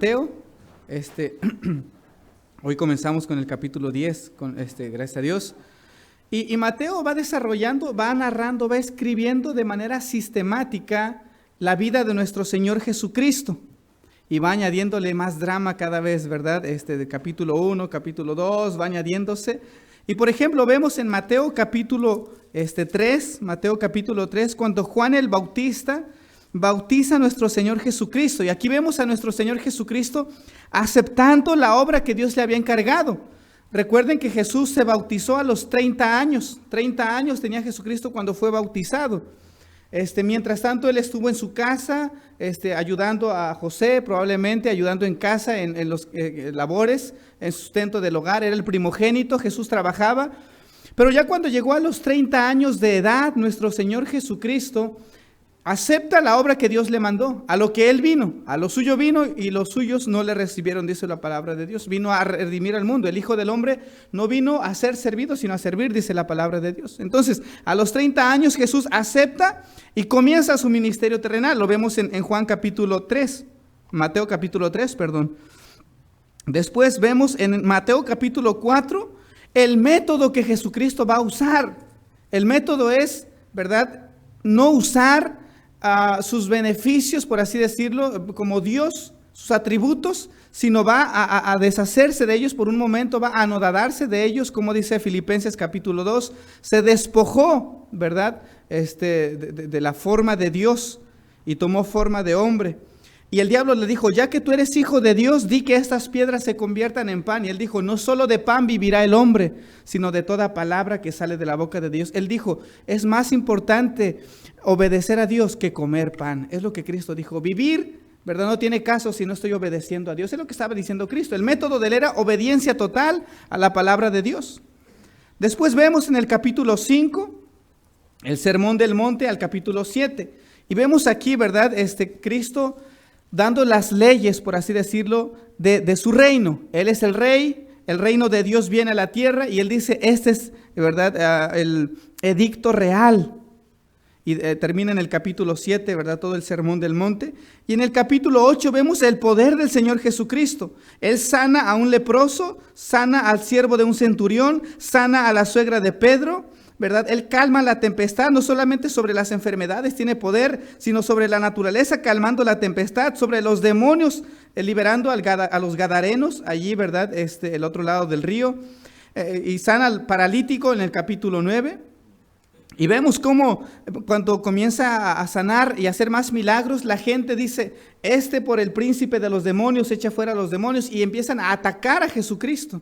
Mateo. Hoy comenzamos con el capítulo 10, gracias a Dios. Y Mateo va desarrollando, va narrando, va escribiendo de manera sistemática la vida de nuestro Señor Jesucristo. Y va añadiéndole más drama cada vez, ¿verdad? De capítulo 1, capítulo 2, va añadiéndose. Y por ejemplo, vemos en Mateo capítulo 3, cuando Juan el Bautista bautiza a nuestro Señor Jesucristo. Y aquí vemos a nuestro Señor Jesucristo aceptando la obra que Dios le había encargado. Recuerden que Jesús se bautizó a los 30 años. 30 años tenía Jesucristo cuando fue bautizado. Mientras tanto, él estuvo en su casa, ayudando a José, probablemente ayudando en casa, en los labores, en sustento del hogar. Era el primogénito, Jesús trabajaba. Pero ya cuando llegó a los 30 años de edad, nuestro Señor Jesucristo acepta la obra que Dios le mandó, a lo que Él vino, a lo suyo vino y los suyos no le recibieron, dice la palabra de Dios. Vino a redimir al mundo. El Hijo del Hombre no vino a ser servido, sino a servir, dice la palabra de Dios. Entonces, a los 30 años Jesús acepta y comienza su ministerio terrenal. Lo vemos en Mateo capítulo 3, perdón. Después vemos en Mateo capítulo 4 el método que Jesucristo va a usar. El método es, ¿verdad?, no usar sus beneficios, por así decirlo, como Dios, sus atributos, sino va a deshacerse de ellos por un momento, va a anodadarse de ellos, como dice Filipenses capítulo 2, se despojó, ¿verdad?, de la forma de Dios y tomó forma de hombre. Y el diablo le dijo, ya que tú eres hijo de Dios, di que estas piedras se conviertan en pan. Y él dijo, no solo de pan vivirá el hombre, sino de toda palabra que sale de la boca de Dios. Él dijo, es más importante obedecer a Dios que comer pan. Es lo que Cristo dijo. Vivir, ¿verdad?, no tiene caso si no estoy obedeciendo a Dios. Es lo que estaba diciendo Cristo. El método de él era obediencia total a la palabra de Dios. Después vemos en el capítulo 5, el Sermón del Monte, al capítulo 7. Y vemos aquí, ¿verdad?, Cristo dando las leyes, por así decirlo, de su reino. Él es el rey, el reino de Dios viene a la tierra y él dice, este es, ¿verdad?, el edicto real. Y termina en el capítulo 7, ¿verdad?, todo el Sermón del Monte. Y en el capítulo 8 vemos el poder del Señor Jesucristo. Él sana a un leproso, sana al siervo de un centurión, sana a la suegra de Pedro, ¿verdad? Él calma la tempestad, no solamente sobre las enfermedades tiene poder, sino sobre la naturaleza, calmando la tempestad, sobre los demonios, liberando a los gadarenos, allí, ¿verdad?, el otro lado del río, y sana al paralítico en el capítulo 9. Y vemos cómo cuando comienza a sanar y a hacer más milagros, la gente dice, por el príncipe de los demonios echa fuera a los demonios, y empiezan a atacar a Jesucristo.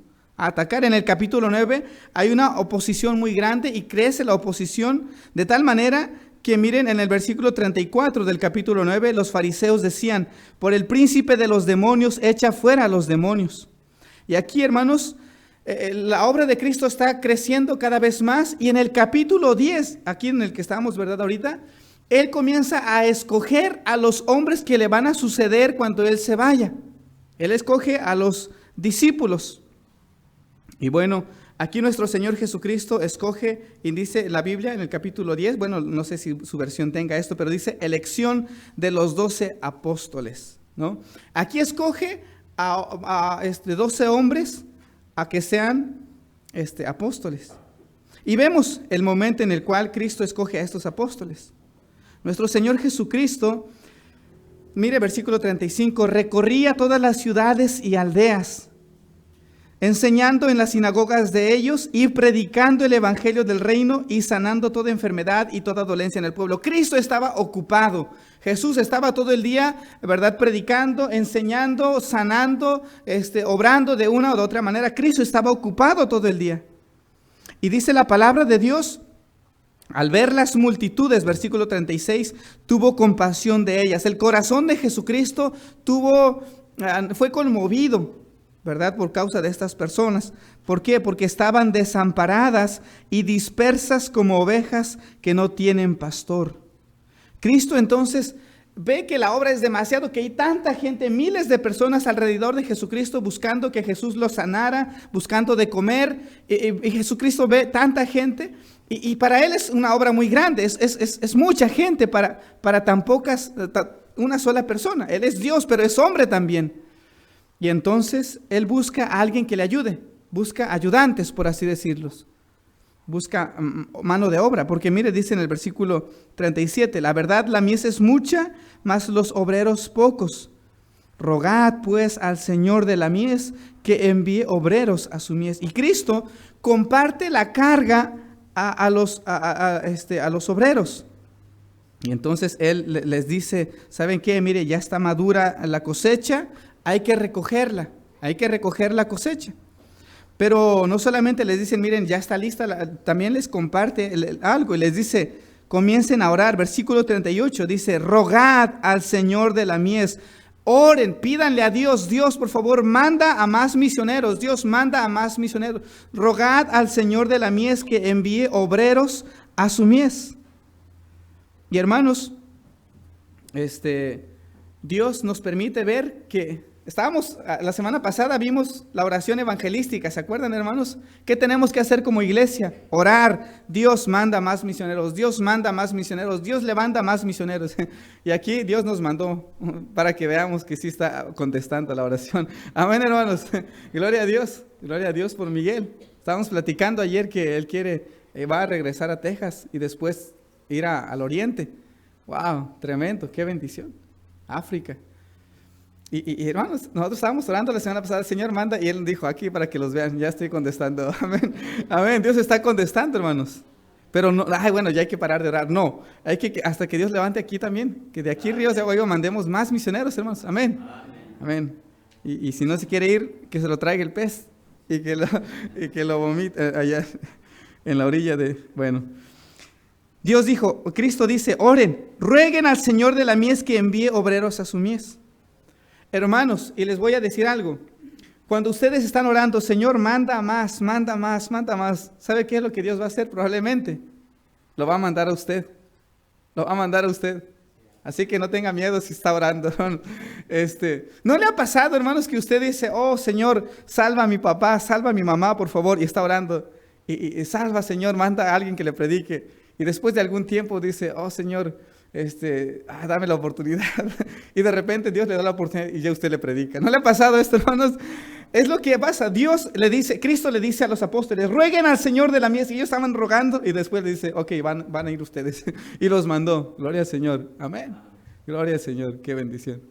En el capítulo 9 hay una oposición muy grande y crece la oposición de tal manera que miren en el versículo 34 del capítulo 9, los fariseos decían, por el príncipe de los demonios echa fuera a los demonios. Y aquí, hermanos, la obra de Cristo está creciendo cada vez más y en el capítulo 10, aquí en el que estamos, ¿verdad?, ahorita, Él comienza a escoger a los hombres que le van a suceder cuando Él se vaya. Él escoge a los discípulos. Y bueno, aquí nuestro Señor Jesucristo escoge, y dice la Biblia en el capítulo 10, bueno, no sé si su versión tenga esto, pero dice elección de los 12 apóstoles, ¿no? Aquí escoge a 12 hombres a que sean apóstoles. Y vemos el momento en el cual Cristo escoge a estos apóstoles. Nuestro Señor Jesucristo, mire versículo 35, recorría todas las ciudades y aldeas, enseñando en las sinagogas de ellos y predicando el evangelio del reino y sanando toda enfermedad y toda dolencia en el pueblo. Cristo estaba ocupado. Jesús estaba todo el día, ¿verdad?, predicando, enseñando, sanando, obrando de una o de otra manera. Cristo estaba ocupado todo el día. Y dice la palabra de Dios, al ver las multitudes, versículo 36, tuvo compasión de ellas. El corazón de Jesucristo fue conmovido, ¿verdad?, por causa de estas personas. ¿Por qué? Porque estaban desamparadas y dispersas como ovejas que no tienen pastor. Cristo entonces ve que la obra es demasiado, que hay tanta gente, miles de personas alrededor de Jesucristo buscando que Jesús los sanara, buscando de comer. Y Jesucristo ve tanta gente y para Él es una obra muy grande, es mucha gente para tan pocas, una sola persona. Él es Dios, pero es hombre también. Y entonces él busca a alguien que le ayude, busca ayudantes, por así decirlos. Busca mano de obra, porque mire, dice en el versículo 37, la verdad, la mies es mucha, mas los obreros pocos. Rogad pues al Señor de la mies que envíe obreros a su mies. Y Cristo comparte la carga a los obreros. Y entonces Él les dice, ¿saben qué? Mire, ya está madura la cosecha, hay que recoger la cosecha. Pero no solamente les dicen, miren, ya está lista, también les comparte algo y les dice, comiencen a orar. Versículo 38 dice, rogad al Señor de la mies. Oren, pídanle a Dios, Dios por favor manda a más misioneros, Dios manda a más misioneros. Rogad al Señor de la mies que envíe obreros a su mies. Y hermanos, Dios nos permite ver que la semana pasada vimos la oración evangelística, ¿se acuerdan, hermanos? ¿Qué tenemos que hacer como iglesia? Orar. Dios manda más misioneros, Dios manda más misioneros, Dios levanta más misioneros. Y aquí Dios nos mandó para que veamos que sí está contestando la oración. Amén, hermanos. Gloria a Dios por Miguel. Estábamos platicando ayer que él va a regresar a Texas y después ir al oriente. Wow, tremendo, qué bendición. África. Y hermanos, nosotros estábamos orando la semana pasada, el Señor manda, y Él dijo aquí para que los vean, ya estoy contestando. Amén, amén, Dios está contestando, hermanos. Pero no, bueno, ya hay que parar de orar. No, hay que hasta que Dios levante aquí también, que de aquí Ríos de Agua Viva mandemos más misioneros, hermanos. Amén, amén. Y si no se quiere ir, que se lo traiga el pez y que lo vomite allá en la orilla bueno. Cristo dice, oren, rueguen al Señor de la mies que envíe obreros a su mies. Hermanos, y les voy a decir algo. Cuando ustedes están orando, Señor, manda más, ¿sabe qué es lo que Dios va a hacer? Probablemente lo va a mandar a usted. Así que no tenga miedo si está orando. ¿No le ha pasado, hermanos, que usted dice, oh, Señor, salva a mi papá, salva a mi mamá, por favor? Y está orando. Y salva, Señor, manda a alguien que le predique. Y después de algún tiempo dice, oh, Señor, dame la oportunidad. Y de repente Dios le da la oportunidad y ya usted le predica. ¿No le ha pasado esto, hermanos? Es lo que pasa. Cristo le dice a los apóstoles, rueguen al Señor de la mies. Y ellos estaban rogando y después le dice, ok, van a ir ustedes. Y los mandó. Gloria al Señor. Amén. Gloria al Señor. Qué bendición.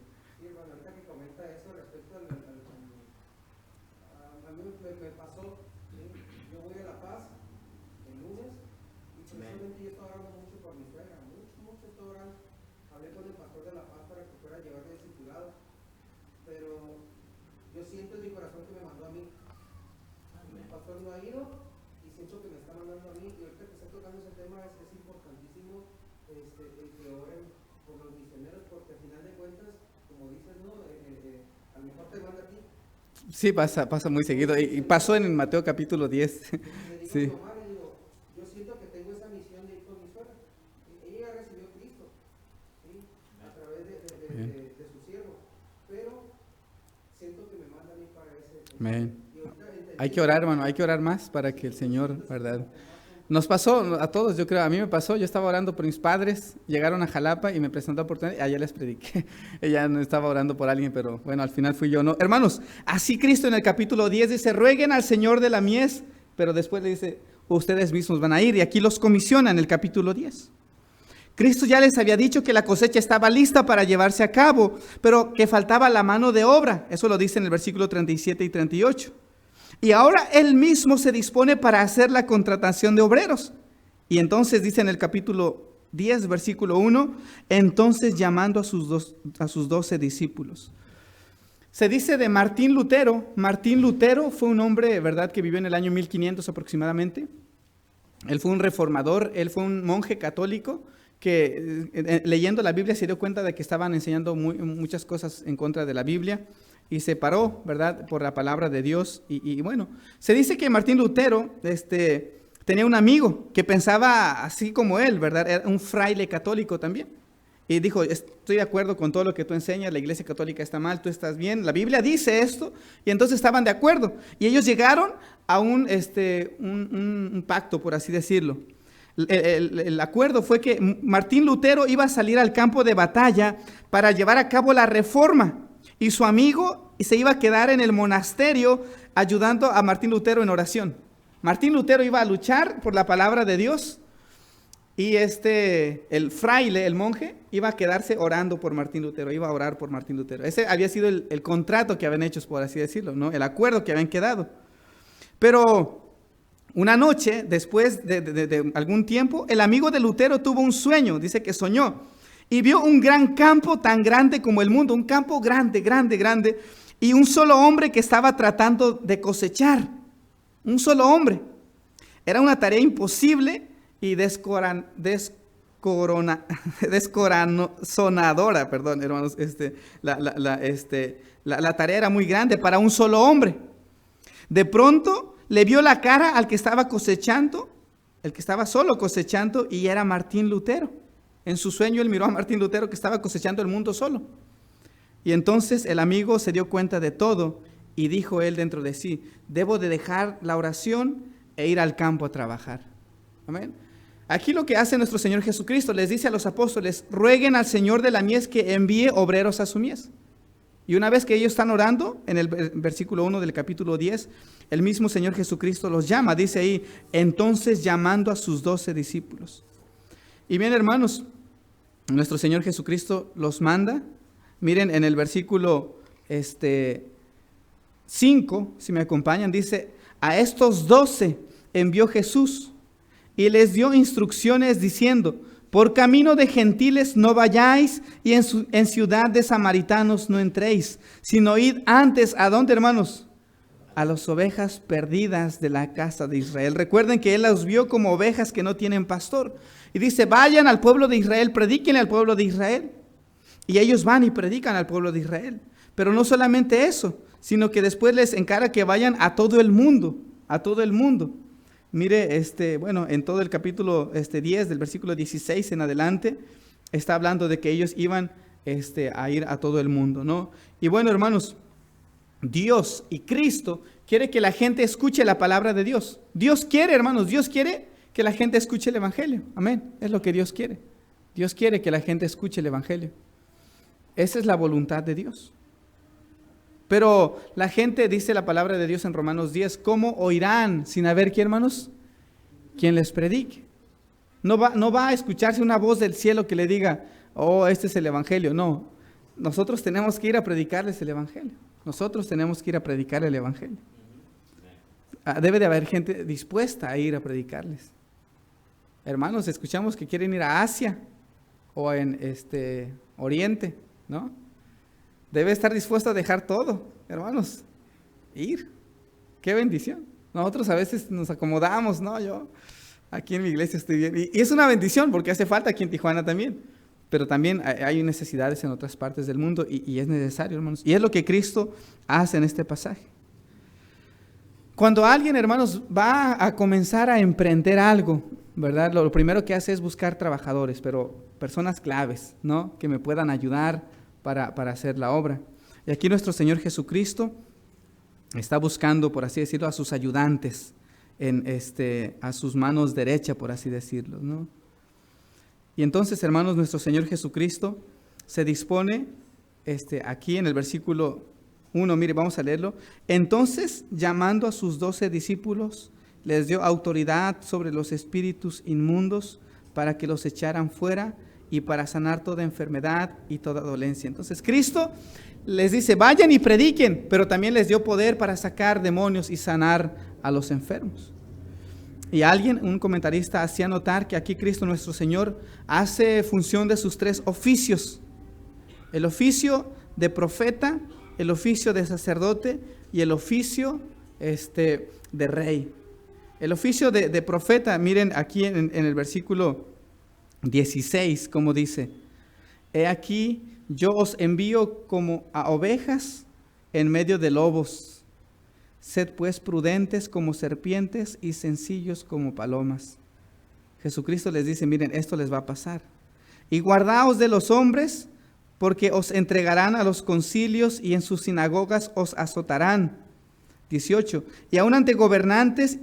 Sí, pasa muy seguido. Y pasó en Mateo capítulo 10. Sí. Yo siento que tengo esa misión de ir con mi suegra. Ella recibió a Cristo, ¿sí? A través de su siervo. Pero siento que me manda a mí para ese. Amén. Hay que orar, hermano. Hay que orar más para que el Señor, ¿verdad? Nos pasó a todos, yo creo, a mí me pasó, yo estaba orando por mis padres, llegaron a Jalapa y me presentó la oportunidad y allá les prediqué. Ella no estaba orando por alguien, pero bueno, al final fui yo. No, hermanos, así Cristo en el capítulo 10 dice, rueguen al Señor de la mies, pero después le dice, ustedes mismos van a ir, y aquí los comisiona en el capítulo 10. Cristo ya les había dicho que la cosecha estaba lista para llevarse a cabo, pero que faltaba la mano de obra, eso lo dice en el versículo 37 y 38. Y ahora Él mismo se dispone para hacer la contratación de obreros. Y entonces dice en el capítulo 10, versículo 1, entonces llamando a sus 12 discípulos. Se dice de Martín Lutero. Martín Lutero fue un hombre, ¿verdad?, que vivió en el año 1500 aproximadamente. Él fue un reformador, él fue un monje católico que leyendo la Biblia se dio cuenta de que estaban enseñando muchas cosas en contra de la Biblia. Y se paró, ¿verdad?, por la palabra de Dios. Y bueno, se dice que Martín Lutero tenía un amigo que pensaba así como él, ¿verdad? Era un fraile católico también. Y dijo, estoy de acuerdo con todo lo que tú enseñas, la iglesia católica está mal, tú estás bien, la Biblia dice esto. Y entonces estaban de acuerdo. Y ellos llegaron a un pacto, por así decirlo. El acuerdo fue que Martín Lutero iba a salir al campo de batalla para llevar a cabo la reforma. y su amigo se iba a quedar en el monasterio ayudando a Martín Lutero en oración. Martín Lutero iba a luchar por la palabra de Dios y el fraile, el monje, iba a quedarse orando por Martín Lutero, iba a orar por Martín Lutero. Ese había sido el contrato que habían hecho, por así decirlo, ¿no? El acuerdo que habían quedado. Pero una noche, después de algún tiempo, el amigo de Lutero tuvo un sueño, dice que soñó, y vio un gran campo tan grande como el mundo, un campo grande, grande, grande, y un solo hombre que estaba tratando de cosechar, un solo hombre. Era una tarea imposible y descorazonadora, perdón, hermanos, la tarea era muy grande para un solo hombre. De pronto le vio la cara al que estaba cosechando, el que estaba solo cosechando, y era Martín Lutero. En su sueño él miró a Martín Lutero que estaba cosechando el mundo solo. Y entonces el amigo se dio cuenta de todo y dijo él dentro de sí: debo de dejar la oración e ir al campo a trabajar. Amén. Aquí lo que hace nuestro Señor Jesucristo, les dice a los apóstoles: rueguen al Señor de la mies que envíe obreros a su mies. Y una vez que ellos están orando, en el versículo 1 del capítulo 10, el mismo Señor Jesucristo los llama, dice ahí: entonces llamando a sus 12 discípulos. Y bien, hermanos, nuestro Señor Jesucristo los manda. Miren en el versículo 5, si me acompañan, dice: a estos 12 envió Jesús y les dio instrucciones diciendo: por camino de gentiles no vayáis y en ciudad de samaritanos no entréis, sino id antes, ¿a dónde, hermanos? A las ovejas perdidas de la casa de Israel. Recuerden que Él las vio como ovejas que no tienen pastor. Y dice: vayan al pueblo de Israel, predíquenle al pueblo de Israel. Y ellos van y predican al pueblo de Israel. Pero no solamente eso, sino que después les encarga que vayan a todo el mundo, a todo el mundo. Mire, en todo el capítulo 10, del versículo 16 en adelante, está hablando de que ellos iban a ir a todo el mundo, ¿no? Y bueno, hermanos, Dios y Cristo quiere que la gente escuche la palabra de Dios. Dios quiere, hermanos, Dios quiere que la gente escuche el evangelio. Amén. Es lo que Dios quiere. Dios quiere que la gente escuche el evangelio. Esa es la voluntad de Dios. Pero la gente, dice la palabra de Dios en Romanos 10, ¿cómo oirán sin haber qué, hermanos? Quien les predique. No va a escucharse una voz del cielo que le diga: oh, este es el evangelio. No, nosotros tenemos que ir a predicarles el evangelio. Nosotros tenemos que ir a predicar el evangelio. Debe de haber gente dispuesta a ir a predicarles. Hermanos, escuchamos que quieren ir a Asia o en Oriente, ¿no? Debe estar dispuesto a dejar todo, hermanos, ir. ¡Qué bendición! Nosotros a veces nos acomodamos, ¿no? Yo aquí en mi iglesia estoy bien. Y es una bendición porque hace falta aquí en Tijuana también. Pero también hay necesidades en otras partes del mundo y es necesario, hermanos. Y es lo que Cristo hace en este pasaje. Cuando alguien, hermanos, va a comenzar a emprender algo, ¿verdad? Lo primero que hace es buscar trabajadores, pero personas claves, ¿no? Que me puedan ayudar para hacer la obra. Y aquí nuestro Señor Jesucristo está buscando, por así decirlo, a sus ayudantes, a sus manos derecha, por así decirlo, ¿no? Y entonces, hermanos, nuestro Señor Jesucristo se dispone, aquí en el versículo 1, mire, vamos a leerlo. Entonces, llamando a sus 12 discípulos, les dio autoridad sobre los espíritus inmundos para que los echaran fuera y para sanar toda enfermedad y toda dolencia. Entonces Cristo les dice: vayan y prediquen, pero también les dio poder para sacar demonios y sanar a los enfermos. Y un comentarista, hacía notar que aquí Cristo nuestro Señor hace función de sus 3 oficios: el oficio de profeta, el oficio de sacerdote y el oficio de rey. El oficio de profeta, miren aquí en el versículo 16, como dice: he aquí, yo os envío como a ovejas en medio de lobos. Sed pues prudentes como serpientes y sencillos como palomas. Jesucristo les dice: miren, esto les va a pasar. Y guardaos de los hombres, porque os entregarán a los concilios y en sus sinagogas os azotarán. 18. Y aun ante gobernantes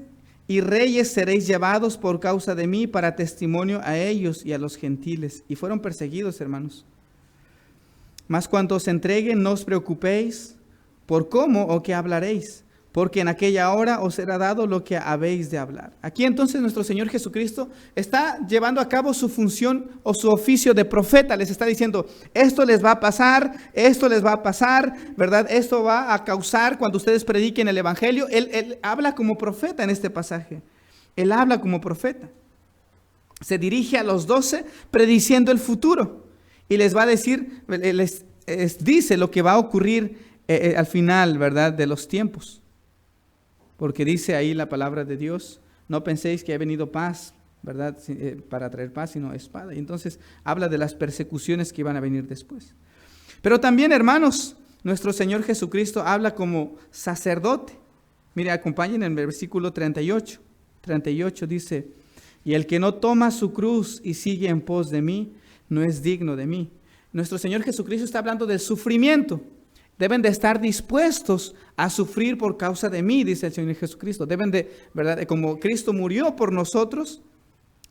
y reyes seréis llevados por causa de mí para testimonio a ellos y a los gentiles. Y fueron perseguidos, hermanos. Mas cuando os entregue, no os preocupéis por cómo o qué hablaréis, porque en aquella hora os será dado lo que habéis de hablar. Aquí entonces nuestro Señor Jesucristo está llevando a cabo su función o su oficio de profeta. Les está diciendo, esto les va a pasar, ¿verdad? Esto va a causar cuando ustedes prediquen el Evangelio. Él habla como profeta en este pasaje. Él habla como profeta. Se dirige a los 12 prediciendo el futuro. Y les va a decir, les dice lo que va a ocurrir al final, ¿verdad? De los tiempos. Porque dice ahí la palabra de Dios, no penséis que ha venido paz, ¿verdad? Para traer paz, sino espada. Y entonces habla de las persecuciones que van a venir después. Pero también, hermanos, nuestro Señor Jesucristo habla como sacerdote. Mire, acompañen en el versículo 38. 38 dice, y el que no toma su cruz y sigue en pos de mí, no es digno de mí. Nuestro Señor Jesucristo está hablando del sufrimiento. Deben de estar dispuestos a sufrir por causa de mí, dice el Señor Jesucristo. Deben de, ¿verdad? Como Cristo murió por nosotros,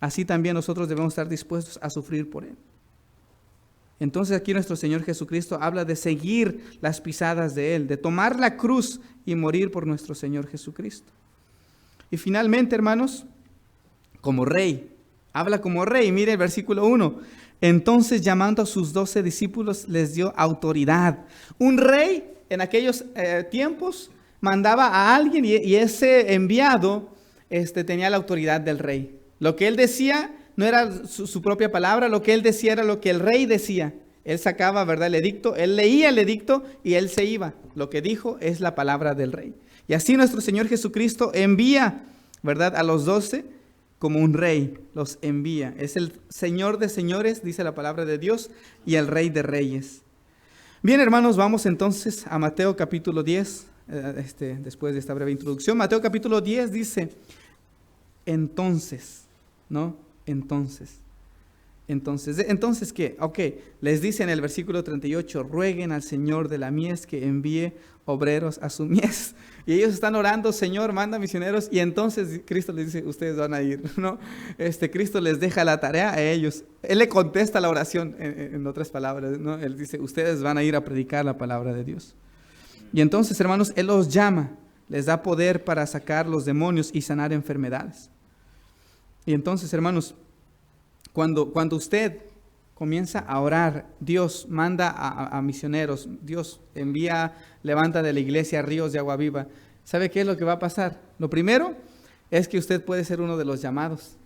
así también nosotros debemos estar dispuestos a sufrir por Él. Entonces aquí nuestro Señor Jesucristo habla de seguir las pisadas de Él, de tomar la cruz y morir por nuestro Señor Jesucristo. Y finalmente, hermanos, como rey, habla como rey. Mire el versículo 1. Entonces, llamando a sus 12 discípulos, les dio autoridad. Un rey en aquellos tiempos mandaba a alguien y ese enviado tenía la autoridad del rey. Lo que él decía no era su propia palabra, lo que él decía era lo que el rey decía. Él sacaba, ¿verdad?, el edicto, él leía el edicto y él se iba. Lo que dijo es la palabra del rey. Y así nuestro Señor Jesucristo envía, ¿verdad?, a los 12 como un rey, los envía. Es el Señor de señores, dice la palabra de Dios, y el Rey de reyes. Bien, hermanos, vamos entonces a Mateo capítulo 10, después de esta breve introducción. Mateo capítulo 10 dice, entonces, ¿no? Entonces, ¿qué? Ok, les dice en el versículo 38, rueguen al Señor de la mies que envíe obreros a su mies. Y ellos están orando, Señor, manda misioneros, y entonces Cristo les dice, ustedes van a ir, ¿no? Cristo les deja la tarea a ellos. Él le contesta la oración, en otras palabras, ¿no? Él dice, ustedes van a ir a predicar la palabra de Dios. Y entonces, hermanos, Él los llama, les da poder para sacar los demonios y sanar enfermedades. Y entonces, hermanos, cuando usted comienza a orar, Dios manda a misioneros, Dios levanta de la iglesia ríos de agua viva. ¿Sabe qué es lo que va a pasar? Lo primero es que usted puede ser uno de los llamados,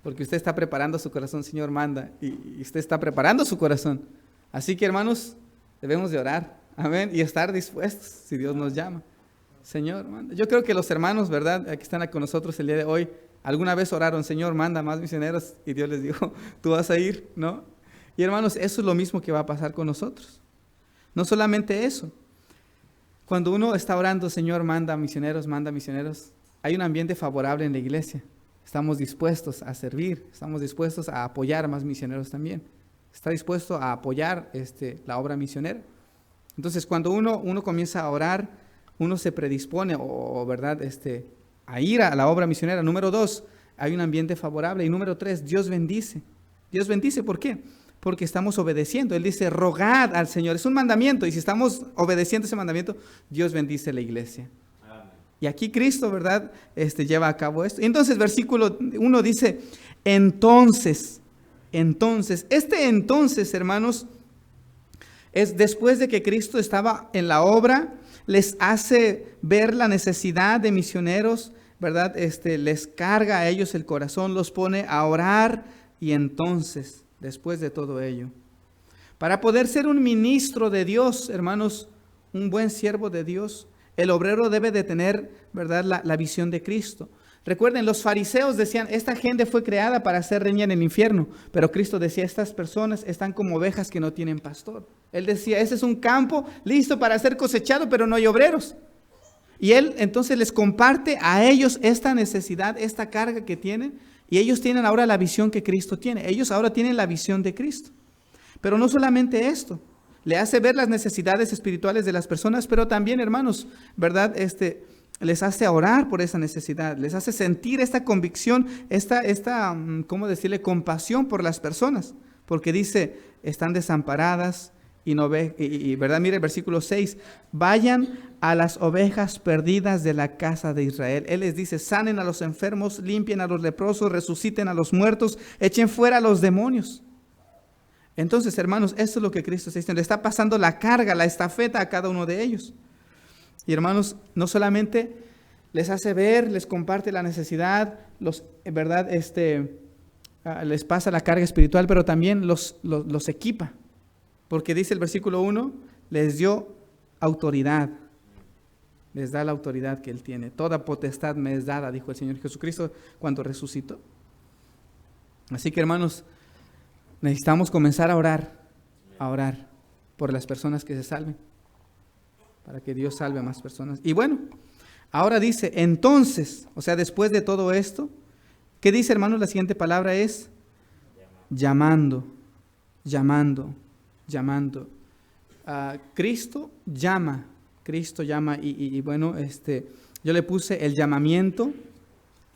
porque usted está preparando su corazón, Señor, manda, y usted está preparando su corazón. Así que, hermanos, debemos de orar, amén, y estar dispuestos si Dios nos llama. Señor, manda. Yo creo que los hermanos, ¿verdad?, que están con nosotros el día de hoy, alguna vez oraron, Señor, manda más misioneros, y Dios les dijo, tú vas a ir, ¿no? Y hermanos, eso es lo mismo que va a pasar con nosotros. No solamente eso. Cuando uno está orando, Señor, manda misioneros, hay un ambiente favorable en la iglesia. Estamos dispuestos a servir, estamos dispuestos a apoyar a más misioneros también. Está dispuesto a apoyar la obra misionera. Entonces, cuando uno comienza a orar, uno se predispone, ¿verdad?, a ir a la obra misionera. Número 2, hay un ambiente favorable. Y número 3, Dios bendice. Dios bendice, ¿por qué? Porque estamos obedeciendo. Él dice, rogad al Señor. Es un mandamiento. Y si estamos obedeciendo ese mandamiento, Dios bendice la iglesia. Amén. Y aquí Cristo, ¿verdad?, lleva a cabo esto. Y entonces, versículo 1 dice, entonces, hermanos, es después de que Cristo estaba en la obra, les hace ver la necesidad de misioneros, ¿verdad? Les carga a ellos el corazón, los pone a orar, y entonces, después de todo ello, para poder ser un ministro de Dios, hermanos, un buen siervo de Dios, el obrero debe de tener, ¿verdad?, la visión de Cristo. Recuerden, los fariseos decían, esta gente fue creada para ser reñida en el infierno, pero Cristo decía, estas personas están como ovejas que no tienen pastor. Él decía, ese es un campo listo para ser cosechado, pero no hay obreros. Y Él entonces les comparte a ellos esta necesidad, esta carga que tienen, y ellos tienen ahora la visión que Cristo tiene. Ellos ahora tienen la visión de Cristo. Pero no solamente esto, le hace ver las necesidades espirituales de las personas, pero también, hermanos, ¿verdad?, les hace orar por esa necesidad, les hace sentir esta convicción, ¿cómo decirle?, compasión por las personas, porque dice, están desamparadas, ¿verdad? Mire el versículo 6. Vayan a las ovejas perdidas de la casa de Israel. Él les dice, sanen a los enfermos, limpien a los leprosos, resuciten a los muertos, echen fuera a los demonios. Entonces, hermanos, esto es lo que Cristo está diciendo. Le está pasando la carga, la estafeta a cada uno de ellos. Y hermanos, no solamente les hace ver, les comparte la necesidad, ¿verdad? Les pasa la carga espiritual, pero también los equipa. Porque dice el versículo 1, les dio autoridad. Les da la autoridad que Él tiene. Toda potestad me es dada, dijo el Señor Jesucristo cuando resucitó. Así que, hermanos, necesitamos comenzar a orar por las personas que se salven, para que Dios salve a más personas. Y bueno, ahora dice, entonces, o sea, después de todo esto, ¿qué dice, hermanos? La siguiente palabra es llamando. Cristo llama y bueno, yo le puse el llamamiento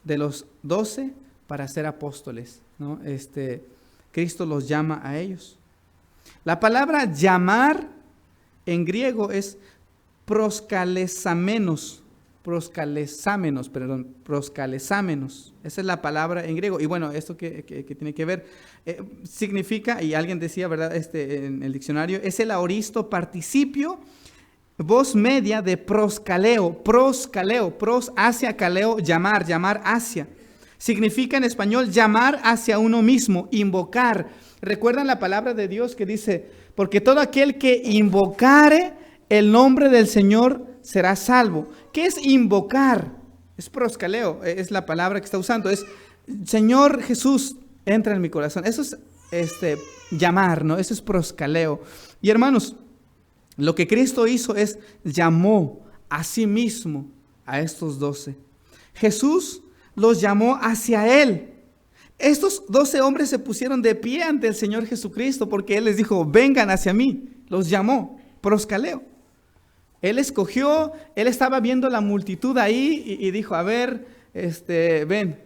de los 12 para ser apóstoles, ¿no? Cristo los llama a ellos. La palabra llamar en griego es proskalesámenos. Esa es la palabra en griego. Y bueno, esto que tiene que ver, significa, y alguien decía, ¿verdad? En el diccionario, es el aoristo participio, voz media de proskaleo, pros hacia, kaleo, llamar hacia. Significa en español llamar hacia uno mismo, invocar. ¿Recuerdan la palabra de Dios que dice, porque todo aquel que invocare el nombre del Señor será salvo? ¿Qué es invocar? Es proskaleo, es la palabra que está usando. Es, Señor Jesús, entra en mi corazón. Eso es llamar, ¿no? Eso es proskaleo. Y hermanos, lo que Cristo hizo es llamó a sí mismo a estos 12. Jesús los llamó hacia Él. Estos 12 hombres se pusieron de pie ante el Señor Jesucristo porque Él les dijo, vengan hacia mí. Los llamó, proskaleo. Él escogió, Él estaba viendo la multitud ahí y dijo, a ver, ven.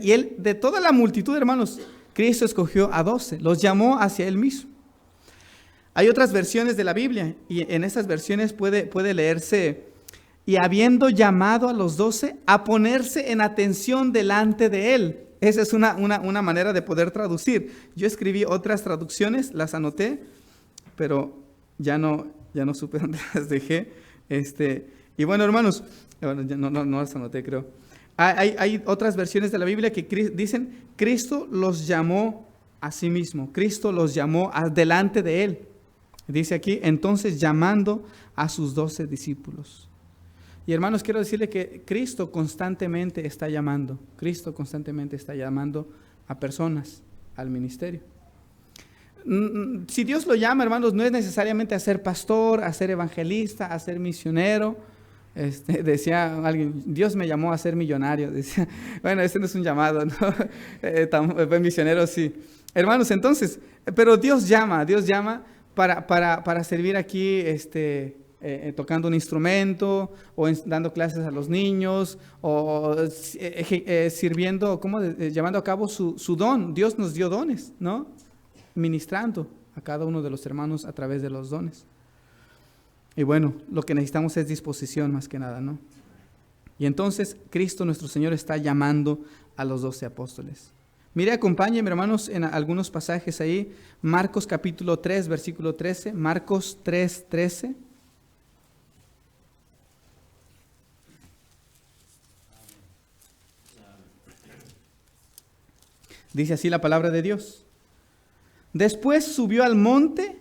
Y Él, de toda la multitud, hermanos, Cristo escogió a 12, los llamó hacia Él mismo. Hay otras versiones de la Biblia y en esas versiones puede leerse, y habiendo llamado a los 12 a ponerse en atención delante de Él. Esa es una manera de poder traducir. Yo escribí otras traducciones, las anoté, pero ya no supe dónde las dejé. Y bueno, hermanos, ya no las anoté, creo. Hay otras versiones de la Biblia que dicen, Cristo los llamó a sí mismo. Cristo los llamó delante de Él. Dice aquí, entonces llamando a sus 12 discípulos. Y hermanos, quiero decirle que Cristo constantemente está llamando. Cristo constantemente está llamando a personas al ministerio. Si Dios lo llama, hermanos, no es necesariamente a ser pastor, a ser evangelista, a ser misionero. Decía alguien, Dios me llamó a ser millonario. Decía, bueno, no es un llamado, ¿no? Misionero sí. Hermanos, entonces, pero Dios llama para servir aquí, tocando un instrumento, o dando clases a los niños, o sirviendo, llevando a cabo su don. Dios nos dio dones, ¿no? Ministrando a cada uno de los hermanos a través de los dones. Y bueno, lo que necesitamos es disposición más que nada, ¿no? Y entonces Cristo nuestro Señor está llamando a los 12 apóstoles. Mire, acompáñenme, hermanos, en algunos pasajes ahí. Marcos capítulo 3, versículo 13. Marcos 3, 13. Dice así la palabra de Dios. Después subió al monte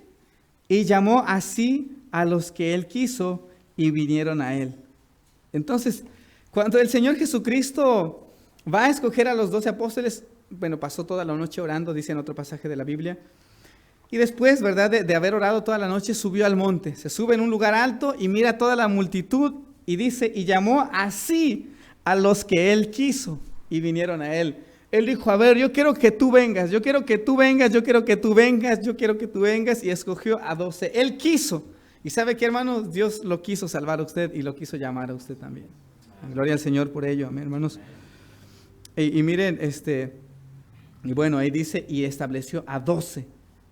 y llamó así a los que Él quiso y vinieron a Él. Entonces, cuando el Señor Jesucristo va a escoger a los 12 apóstoles, bueno, pasó toda la noche orando, dice en otro pasaje de la Biblia. Y después, ¿verdad? De haber orado toda la noche, subió al monte. Se sube en un lugar alto y mira toda la multitud y dice, y llamó así a los que Él quiso y vinieron a Él. Él dijo, a ver, yo quiero que tú vengas, y escogió a 12. Él quiso. Y ¿sabe qué, hermanos? Dios lo quiso salvar a usted y lo quiso llamar a usted también. Gloria al Señor por ello, amén, hermanos. Y miren, y bueno, ahí dice, y estableció a 12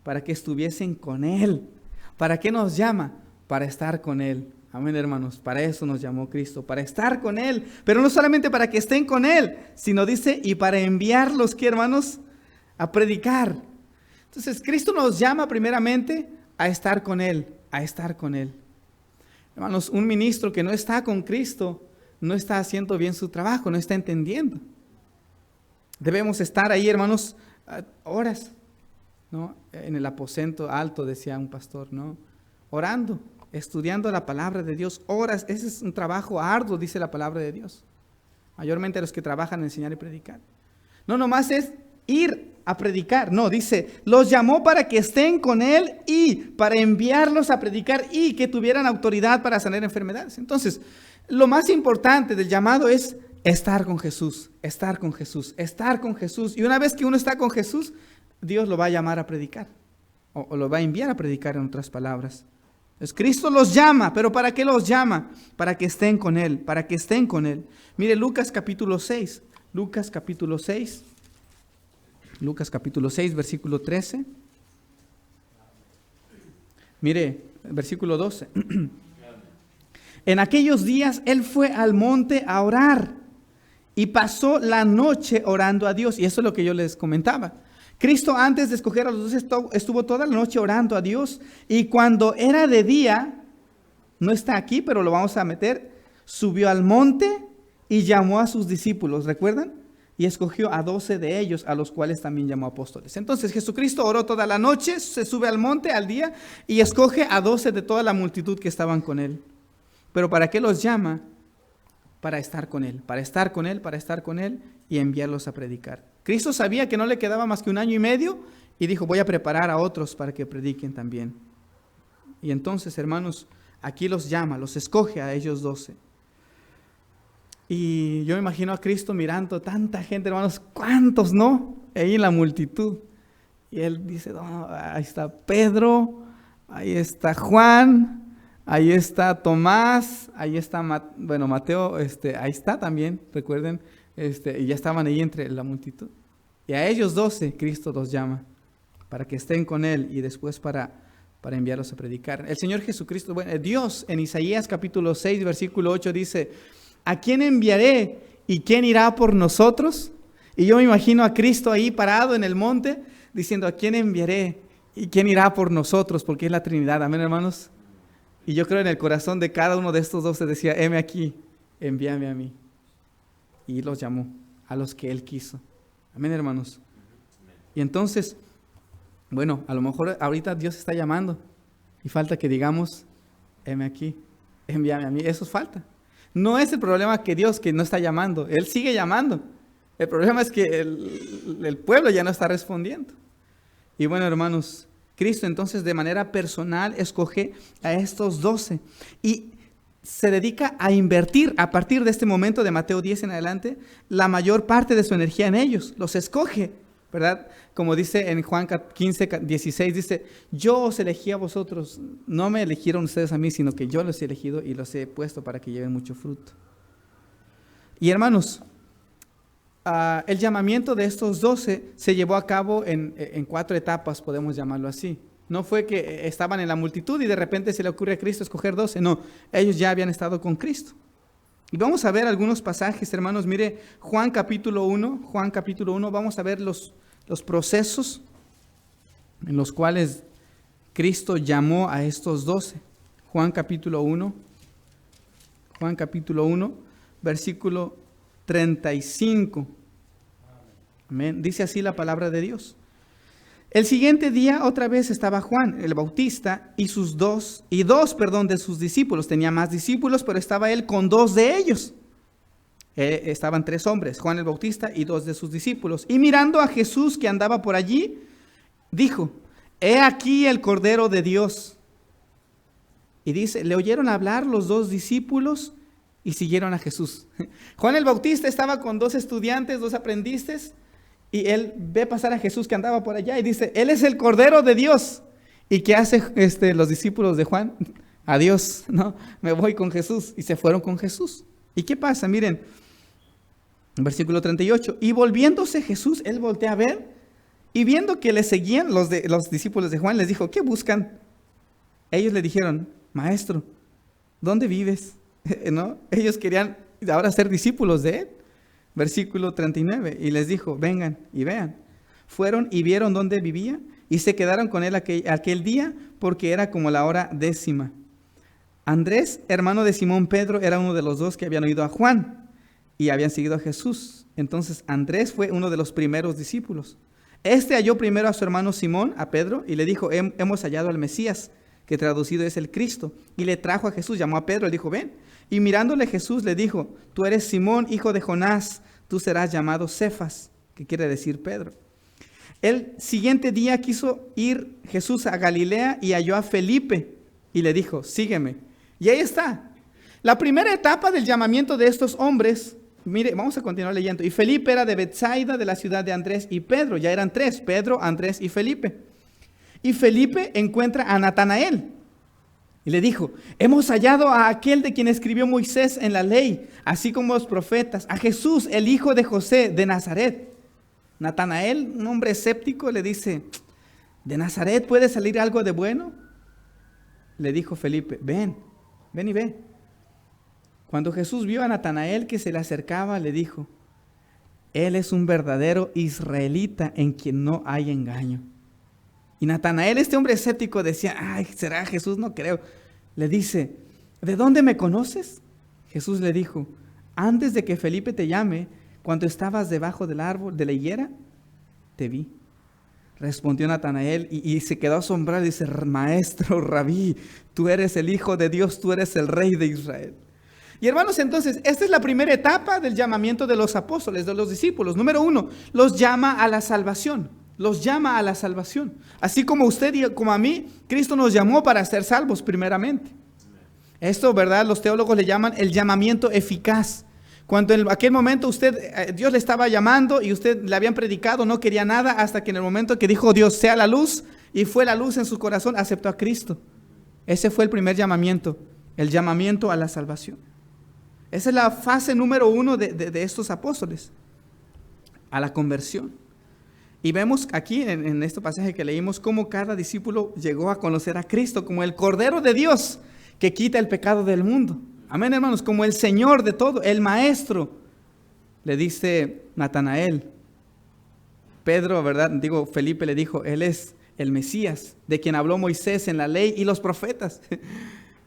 para que estuviesen con Él. ¿Para qué nos llama? Para estar con Él. Amén, hermanos. Para eso nos llamó Cristo, para estar con Él. Pero no solamente para que estén con Él, sino dice, y para enviarlos, ¿qué, hermanos? A predicar. Entonces, Cristo nos llama primeramente a estar con Él, a estar con Él. Hermanos, un ministro que no está con Cristo, no está haciendo bien su trabajo, no está entendiendo. Debemos estar ahí, hermanos, horas, ¿no? En el aposento alto, decía un pastor, ¿no? Orando, estudiando la palabra de Dios, horas. Ese es un trabajo arduo, dice la palabra de Dios. Mayormente los que trabajan en enseñar y predicar. No nomás es ir a predicar, no, dice, los llamó para que estén con Él y para enviarlos a predicar y que tuvieran autoridad para sanar enfermedades. Entonces, lo más importante del llamado es estar con Jesús, estar con Jesús, estar con Jesús. Y una vez que uno está con Jesús, Dios lo va a llamar a predicar, o lo va a enviar a predicar, en otras palabras. Entonces, Cristo los llama, pero ¿para qué los llama? Para que estén con Él, para que estén con Él. Mire Lucas capítulo 6, Lucas capítulo 6, versículo 13. Mire, versículo 12. En aquellos días Él fue al monte a orar y pasó la noche orando a Dios. Y eso es lo que yo les comentaba. Cristo, antes de escoger a los 12, estuvo toda la noche orando a Dios. Y cuando era de día, no está aquí, pero lo vamos a meter, subió al monte y llamó a sus discípulos, ¿recuerdan? Y escogió a 12 de ellos, a los cuales también llamó apóstoles. Entonces Jesucristo oró toda la noche, se sube al monte al día y escoge a 12 de toda la multitud que estaban con Él. Pero ¿para qué los llama? Para estar con Él, para estar con Él, para estar con Él y enviarlos a predicar. Cristo sabía que no le quedaba más que 1 año y medio y dijo, voy a preparar a otros para que prediquen también. Y entonces, hermanos, aquí los llama, los escoge a ellos 12. Y yo me imagino a Cristo mirando tanta gente, hermanos, ¿cuántos no? Ahí en la multitud. Y Él dice, no, ahí está Pedro, ahí está Juan, ahí está Tomás, ahí está Mateo, ahí está también, recuerden, y ya estaban ahí entre la multitud. Y a ellos 12 Cristo los llama para que estén con Él y después para enviarlos a predicar. El Señor Jesucristo, Dios en Isaías capítulo 6, versículo 8 dice, ¿a quién enviaré y quién irá por nosotros? Y yo me imagino a Cristo ahí parado en el monte diciendo, ¿a quién enviaré y quién irá por nosotros? Porque es la Trinidad, amén, hermanos. Y yo creo en el corazón de cada uno de estos 12 decía, heme aquí, envíame a mí. Y los llamó a los que Él quiso. Amén, hermanos. Y entonces, a lo mejor ahorita Dios está llamando y falta que digamos, heme aquí, envíame a mí. Eso falta. No es el problema que Dios que no está llamando, Él sigue llamando. El problema es que el pueblo ya no está respondiendo. Y hermanos, Cristo entonces de manera personal escoge a estos 12 y se dedica a invertir a partir de este momento de Mateo 10 en adelante la mayor parte de su energía en ellos. Los escoge, ¿verdad? Como dice en Juan 15, 16, dice, yo os elegí a vosotros, no me eligieron ustedes a mí, sino que yo los he elegido y los he puesto para que lleven mucho fruto. Y hermanos, el llamamiento de estos 12 se llevó a cabo en 4 etapas, podemos llamarlo así. No fue que estaban en la multitud y de repente se le ocurre a Cristo escoger 12, no, ellos ya habían estado con Cristo. Y vamos a ver algunos pasajes, hermanos. Mire, Juan capítulo 1, vamos a ver los procesos en los cuales Cristo llamó a estos 12. Juan capítulo 1, versículo 35. Amén. Dice así la palabra de Dios. El siguiente día otra vez estaba Juan el Bautista y dos de sus discípulos. Tenía más discípulos, pero estaba él con 2 de ellos. Estaban 3 hombres, Juan el Bautista y 2 de sus discípulos. Y mirando a Jesús que andaba por allí, dijo, he aquí el Cordero de Dios. Y dice, le oyeron hablar los 2 discípulos y siguieron a Jesús. Juan el Bautista estaba con 2 estudiantes, 2 aprendices. Y él ve pasar a Jesús que andaba por allá y dice, Él es el Cordero de Dios. ¿Y qué hace los discípulos de Juan? Adiós, no, me voy con Jesús. Y se fueron con Jesús. ¿Y qué pasa? Miren, versículo 38. Y volviéndose Jesús, Él voltea a ver Y viendo que le seguían los discípulos de Juan, les dijo, ¿qué buscan? Ellos le dijeron, maestro, ¿dónde vives? ¿No? Ellos querían ahora ser discípulos de él. Versículo 39, y les dijo, vengan y vean. Fueron y vieron dónde vivía y se quedaron con él aquel día porque era como la hora 10:00. Andrés, hermano de Simón Pedro, era uno de los dos que habían oído a Juan y habían seguido a Jesús. Entonces Andrés fue uno de los primeros discípulos. Este halló primero a su hermano Simón, a Pedro, y le dijo, hemos hallado al Mesías, que traducido es el Cristo. Y le trajo a Jesús, llamó a Pedro, le dijo, ven. Y mirándole Jesús le dijo, tú eres Simón, hijo de Jonás, tú serás llamado Cefas, que quiere decir Pedro. El siguiente día quiso ir Jesús a Galilea y halló a Felipe y le dijo, sígueme. Y ahí está. La primera etapa del llamamiento de estos hombres, mire, vamos a continuar leyendo. Y Felipe era de Betsaida, de la ciudad de Andrés y Pedro. Ya eran tres, Pedro, Andrés y Felipe. Y Felipe encuentra a Natanael y le dijo, hemos hallado a aquel de quien escribió Moisés en la ley, así como los profetas, a Jesús, el hijo de José de Nazaret. Natanael, un hombre escéptico, le dice, ¿de Nazaret puede salir algo de bueno? Le dijo Felipe, ven y ve. Cuando Jesús vio a Natanael que se le acercaba, le dijo, él es un verdadero israelita en quien no hay engaño. Y Natanael, este hombre escéptico, decía, ay, ¿será Jesús? No creo. Le dice, ¿de dónde me conoces? Jesús le dijo, antes de que Felipe te llame, cuando estabas debajo del árbol de la higuera, te vi. Respondió Natanael y se quedó asombrado y dice, maestro, rabí, tú eres el Hijo de Dios, tú eres el Rey de Israel. Y hermanos, entonces, esta es la primera etapa del llamamiento de los apóstoles, de los discípulos. Número 1, los llama a la salvación. Los llama a la salvación. Así como usted y como a mí, Cristo nos llamó para ser salvos primeramente. Esto, ¿verdad? Los teólogos le llaman el llamamiento eficaz. Cuando en aquel momento Dios le estaba llamando y usted le habían predicado, no quería nada, hasta que en el momento que dijo Dios sea la luz, y fue la luz en su corazón, aceptó a Cristo. Ese fue el primer llamamiento, el llamamiento a la salvación. Esa es la fase número 1 de estos apóstoles, a la conversión. Y vemos aquí en este pasaje que leímos cómo cada discípulo llegó a conocer a Cristo como el Cordero de Dios que quita el pecado del mundo. Amén, hermanos, como el Señor de todo, el Maestro. Le dice Natanael. Pedro, ¿verdad? Felipe le dijo, él es el Mesías, de quien habló Moisés en la ley y los profetas.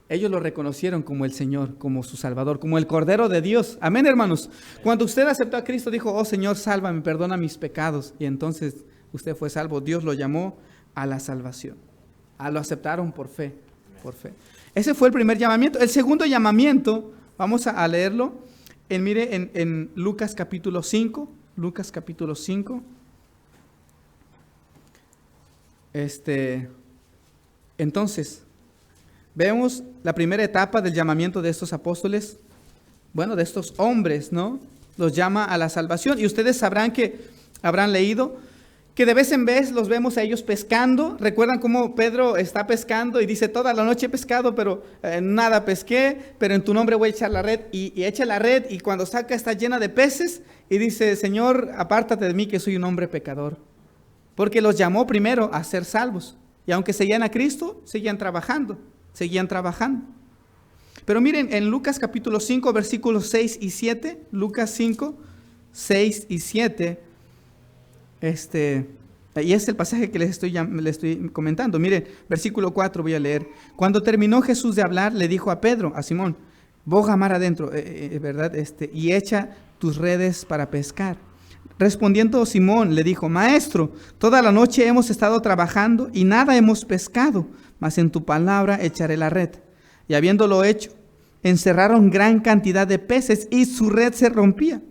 Ellos lo reconocieron como el Señor, como su Salvador, como el Cordero de Dios. Amén, hermanos. Cuando usted aceptó a Cristo, dijo, oh Señor, sálvame, perdona mis pecados. Y entonces usted fue salvo. Dios lo llamó a la salvación. Lo aceptaron por fe, por fe. Ese fue el primer llamamiento. El segundo llamamiento, vamos a leerlo. Mire en Lucas capítulo 5. Lucas capítulo 5. Entonces, vemos la primera etapa del llamamiento de estos apóstoles, de estos hombres, ¿no? Los llama a la salvación. Y ustedes habrán leído que de vez en vez los vemos a ellos pescando. ¿Recuerdan cómo Pedro está pescando y dice, toda la noche he pescado, pero nada pesqué, pero en tu nombre voy a echar la red? Y echa la red y cuando saca está llena de peces y dice, Señor, apártate de mí que soy un hombre pecador. Porque los llamó primero a ser salvos. Y aunque seguían a Cristo, seguían trabajando. Pero miren, en Lucas capítulo 5, versículos 6 y 7, Lucas 5, 6 y 7, y es el pasaje que les estoy comentando. Miren, versículo 4 voy a leer. Cuando terminó Jesús de hablar, le dijo a Pedro, a Simón, boga mar adentro, ¿verdad? Y echa tus redes para pescar. Respondiendo Simón, le dijo, Maestro, toda la noche hemos estado trabajando y nada hemos pescado, mas en tu palabra echaré la red. Y habiéndolo hecho, encerraron gran cantidad de peces y su red se rompía.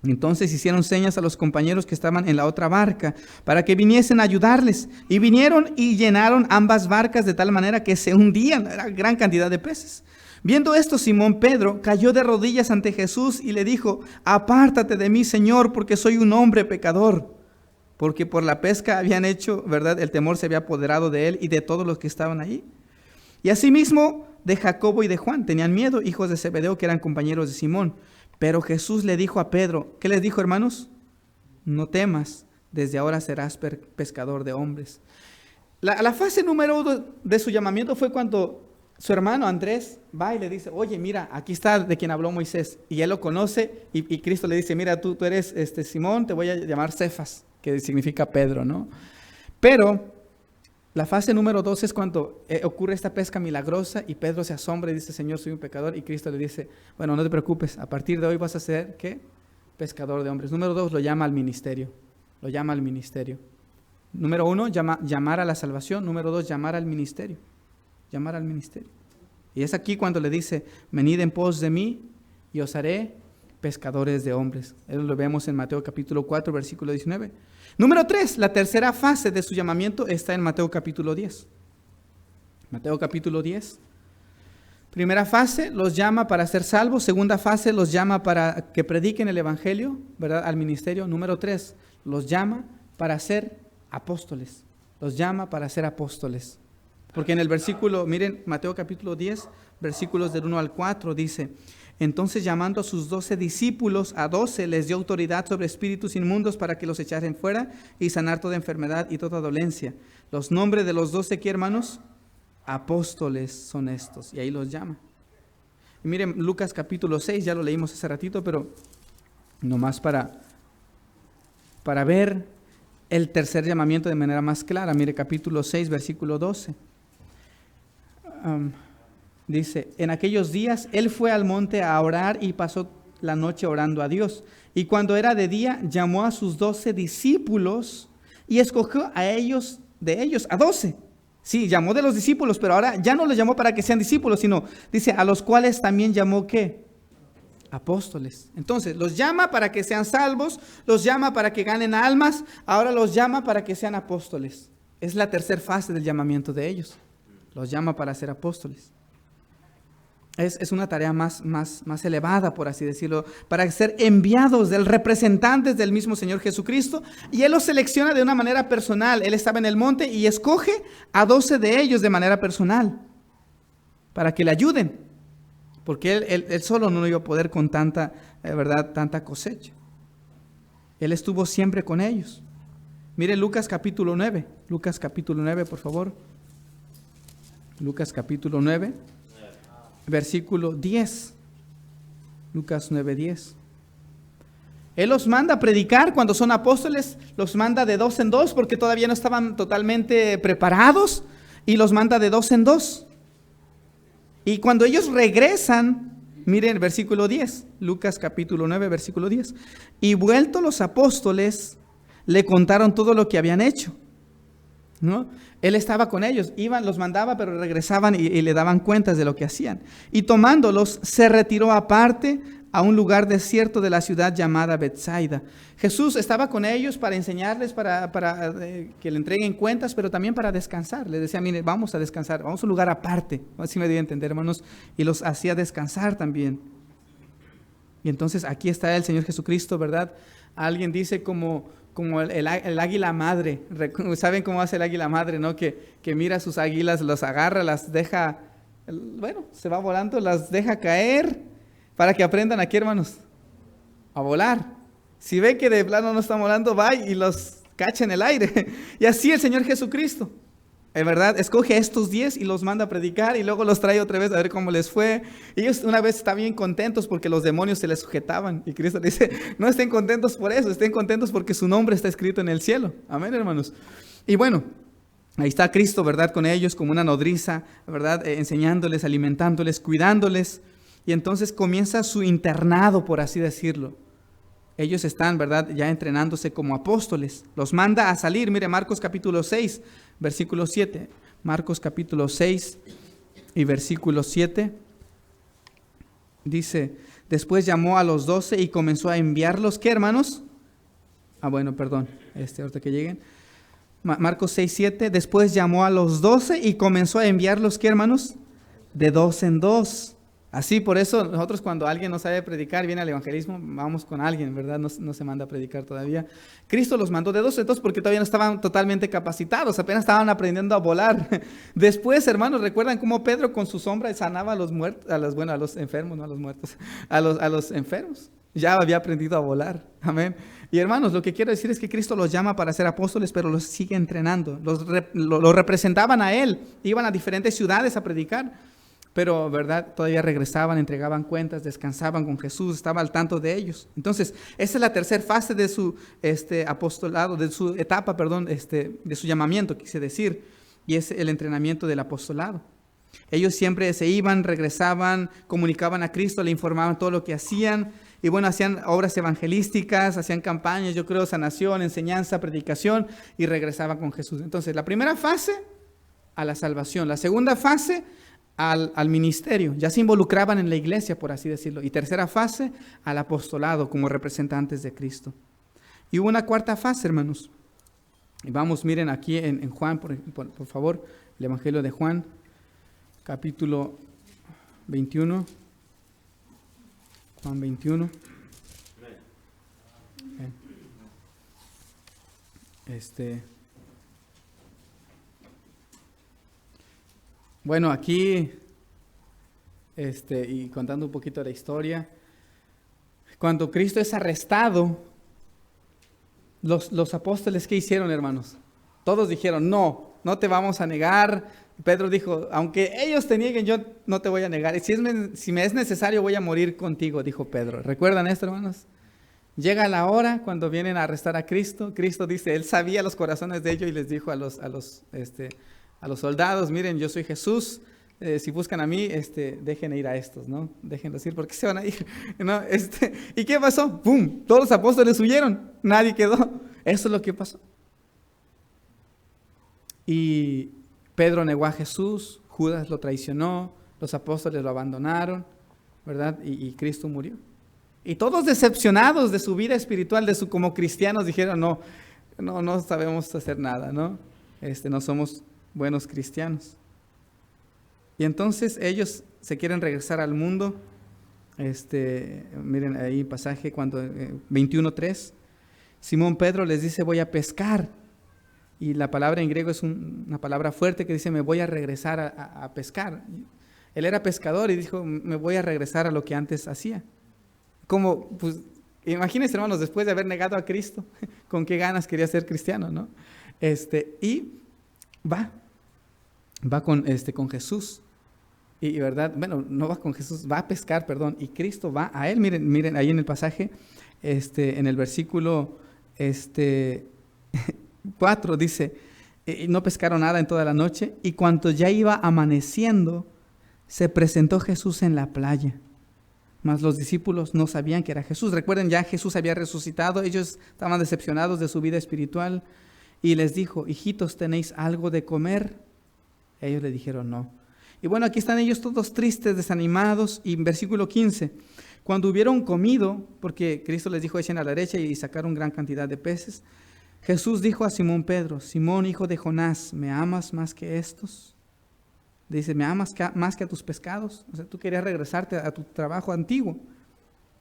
Entonces hicieron señas a los compañeros que estaban en la otra barca para que viniesen a ayudarles. Y vinieron y llenaron ambas barcas de tal manera que se hundían, era gran cantidad de peces. Viendo esto, Simón Pedro cayó de rodillas ante Jesús y le dijo, apártate de mí, Señor, porque soy un hombre pecador. Porque por la pesca habían hecho, ¿verdad? El temor se había apoderado de él y de todos los que estaban allí. Y asimismo de Jacobo y de Juan tenían miedo, hijos de Zebedeo, que eran compañeros de Simón. Pero Jesús le dijo a Pedro, ¿qué les dijo, hermanos? No temas, desde ahora serás pescador de hombres. La fase número 1 de su llamamiento fue cuando su hermano Andrés va y le dice, oye, mira, aquí está de quien habló Moisés. Y él lo conoce y Cristo le dice, mira, tú eres Simón, te voy a llamar Cefas, que significa Pedro, ¿no? Pero la fase número 2 es cuando ocurre esta pesca milagrosa y Pedro se asombra y dice, Señor, soy un pecador. Y Cristo le dice, bueno, no te preocupes, a partir de hoy vas a ser, ¿qué? Pescador de hombres. Número 2, lo llama al ministerio. Lo llama al ministerio. Número 1, llamar a la salvación. Número 2, llamar al ministerio. Llamar al ministerio. Y es aquí cuando le dice, venid en pos de mí y os haré pescadores de hombres. Eso lo vemos en Mateo capítulo 4, versículo 19. Número 3, la tercera fase de su llamamiento está en Mateo capítulo 10. Mateo capítulo 10. Primera fase, los llama para ser salvos. Segunda fase, los llama para que prediquen el evangelio, ¿verdad? Al ministerio. Número 3, los llama para ser apóstoles. Los llama para ser apóstoles. Porque en el versículo, miren, Mateo capítulo 10, versículos del 1 al 4, dice, entonces llamando a sus 12 discípulos, a 12 les dio autoridad sobre espíritus inmundos para que los echasen fuera y sanar toda enfermedad y toda dolencia. Los nombres de los 12, ¿qué, hermanos? Apóstoles son estos. Y ahí los llama. Y miren, Lucas capítulo 6, ya lo leímos hace ratito, pero nomás para ver el tercer llamamiento de manera más clara. Mire, capítulo 6, versículo 12. Dice, en aquellos días él fue al monte a orar y pasó la noche orando a Dios. Y cuando era de día, llamó a sus 12 discípulos y escogió de ellos, a 12. Sí, llamó de los discípulos, pero ahora ya no los llamó para que sean discípulos, sino, dice, a los cuales también llamó, ¿qué? Apóstoles. Entonces, los llama para que sean salvos, los llama para que ganen almas, ahora los llama para que sean apóstoles. Es la tercera fase del llamamiento de ellos. Los llama para ser apóstoles. Es una tarea más elevada, por así decirlo, para ser enviados representantes del mismo Señor Jesucristo. Y Él los selecciona de una manera personal. Él estaba en el monte y escoge a 12 de ellos de manera personal para que le ayuden. Porque él solo no iba a poder con tanta cosecha. Él estuvo siempre con ellos. Mire Lucas capítulo 9. Lucas capítulo 9, por favor. Lucas capítulo 9. Versículo 10. Lucas 9:10. Él los manda a predicar cuando son apóstoles, los manda de 2 en 2 porque todavía no estaban totalmente preparados y los manda de 2 en 2. Y cuando ellos regresan, miren el versículo 10, Lucas capítulo 9, versículo 10. Y vueltos los apóstoles, le contaron todo lo que habían hecho, ¿no? Él estaba con ellos, iban, los mandaba, pero regresaban y le daban cuentas de lo que hacían. Y tomándolos, se retiró aparte a un lugar desierto de la ciudad llamada Betsaida. Jesús estaba con ellos para enseñarles, para que le entreguen cuentas, pero también para descansar. Les decía, mire, vamos a descansar, vamos a un lugar aparte. Así me dio a entender, hermanos, y los hacía descansar también. Y entonces aquí está el Señor Jesucristo, ¿verdad? Alguien dice como el águila madre. ¿Saben cómo hace el águila madre, no? Que mira a sus águilas, los agarra, las deja, se va volando, las deja caer para que aprendan aquí, hermanos, a volar. Si ve que de plano no están volando, va y los cacha en el aire. Y así el Señor Jesucristo, en verdad, escoge a estos 10 y los manda a predicar y luego los trae otra vez a ver cómo les fue. Y ellos una vez están bien contentos porque los demonios se les sujetaban. Y Cristo dice, no estén contentos por eso, estén contentos porque su nombre está escrito en el cielo. Amén, hermanos. Y bueno, ahí está Cristo, ¿verdad? Con ellos como una nodriza, ¿verdad? Enseñándoles, alimentándoles, cuidándoles. Y entonces comienza su internado, por así decirlo. Ellos están, ¿verdad?, ya entrenándose como apóstoles. Los manda a salir. Mire, Marcos capítulo 6, versículo 7. Marcos capítulo 6 y versículo 7. Dice, después llamó a los 12 y comenzó a enviarlos. ¿Qué, hermanos? Ahorita que lleguen. Marcos 6, 7. Después llamó a los 12 y comenzó a enviarlos. ¿Qué, hermanos? De 2 en 2. Así, por eso nosotros cuando alguien no sabe predicar, viene al evangelismo, vamos con alguien, ¿verdad? No se manda a predicar todavía. Cristo los mandó de 2 en 2 porque todavía no estaban totalmente capacitados, apenas estaban aprendiendo a volar. Después, hermanos, ¿recuerdan cómo Pedro con su sombra sanaba a los muertos, a los enfermos, no a los muertos, a los enfermos? Ya había aprendido a volar. Amén. Y hermanos, lo que quiero decir es que Cristo los llama para ser apóstoles, pero los sigue entrenando. Los representaban a Él. Iban a diferentes ciudades a predicar. Pero, ¿verdad? Todavía regresaban, entregaban cuentas, descansaban con Jesús, estaba al tanto de ellos. Entonces, esa es la tercera fase de su apostolado, de su etapa, perdón, de su llamamiento, quise decir. Y es el entrenamiento del apostolado. Ellos siempre se iban, regresaban, comunicaban a Cristo, le informaban todo lo que hacían. Y bueno, hacían obras evangelísticas, hacían campañas, yo creo, sanación, enseñanza, predicación, y regresaban con Jesús. Entonces, la primera fase, a la salvación. La segunda fase, al ministerio. Ya se involucraban en la iglesia, por así decirlo. Y tercera fase, al apostolado, como representantes de Cristo. Y hubo una cuarta fase, hermanos. Y vamos, miren aquí en Juan, por favor, el Evangelio de Juan, capítulo 21. Juan 21. Bueno, aquí, y contando un poquito de la historia, cuando Cristo es arrestado, los apóstoles, ¿qué hicieron, hermanos? Todos dijeron, no te vamos a negar. Pedro dijo, aunque ellos te nieguen, yo no te voy a negar. Si me es necesario, voy a morir contigo, dijo Pedro. ¿Recuerdan esto, hermanos? Llega la hora cuando vienen a arrestar a Cristo. Cristo dice, Él sabía los corazones de ellos y les dijo a los soldados, miren, yo soy Jesús. Si buscan a mí, dejen ir a estos, ¿no? Déjenlos ir, porque se van a ir, ¿no? ¿Y qué pasó? ¡Pum! Todos los apóstoles huyeron, nadie quedó. Eso es lo que pasó. Y Pedro negó a Jesús, Judas lo traicionó, los apóstoles lo abandonaron, ¿verdad? Y Cristo murió. Y todos decepcionados de su vida espiritual, como cristianos, dijeron, no sabemos hacer nada, ¿no? No somos buenos cristianos. Y entonces ellos se quieren regresar al mundo. Miren ahí pasaje cuando 21:3. Simón Pedro les dice, voy a pescar. Y la palabra en griego es una palabra fuerte que dice, me voy a regresar a pescar. Él era pescador y dijo, me voy a regresar a lo que antes hacía. Como, pues, imagínense, hermanos, después de haber negado a Cristo, con qué ganas quería ser cristiano, ¿no? Y va con Jesús. Y verdad, bueno, no va con Jesús, va a pescar, perdón, y Cristo va a él. Miren ahí en el pasaje, en el versículo 4 dice, no pescaron nada en toda la noche, y cuando ya iba amaneciendo, se presentó Jesús en la playa. Mas los discípulos no sabían que era Jesús. Recuerden, ya Jesús había resucitado, ellos estaban decepcionados de su vida espiritual, y les dijo, hijitos, ¿tenéis algo de comer? Ellos le dijeron no. Y bueno, aquí están ellos todos tristes, desanimados, y en versículo 15, cuando hubieron comido, porque Cristo les dijo, echen a la derecha, y sacaron gran cantidad de peces, Jesús dijo a Simón Pedro, Simón, hijo de Jonás, ¿me amas más que estos? Dice, ¿me amas más que a tus pescados? O sea, tú querías regresarte a tu trabajo antiguo.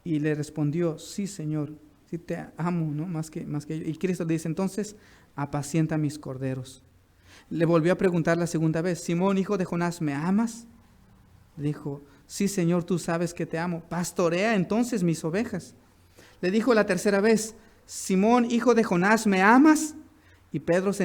Y le respondió, sí, Señor, sí te amo, ¿no? Más que yo. Y Cristo le dice, entonces, apacienta mis corderos. Le volvió a preguntar la segunda vez, Simón, hijo de Jonás, ¿me amas? Le dijo, sí, Señor, tú sabes que te amo. Pastorea entonces mis ovejas. Le dijo la tercera vez, Simón, hijo de Jonás, ¿me amas? Y Pedro se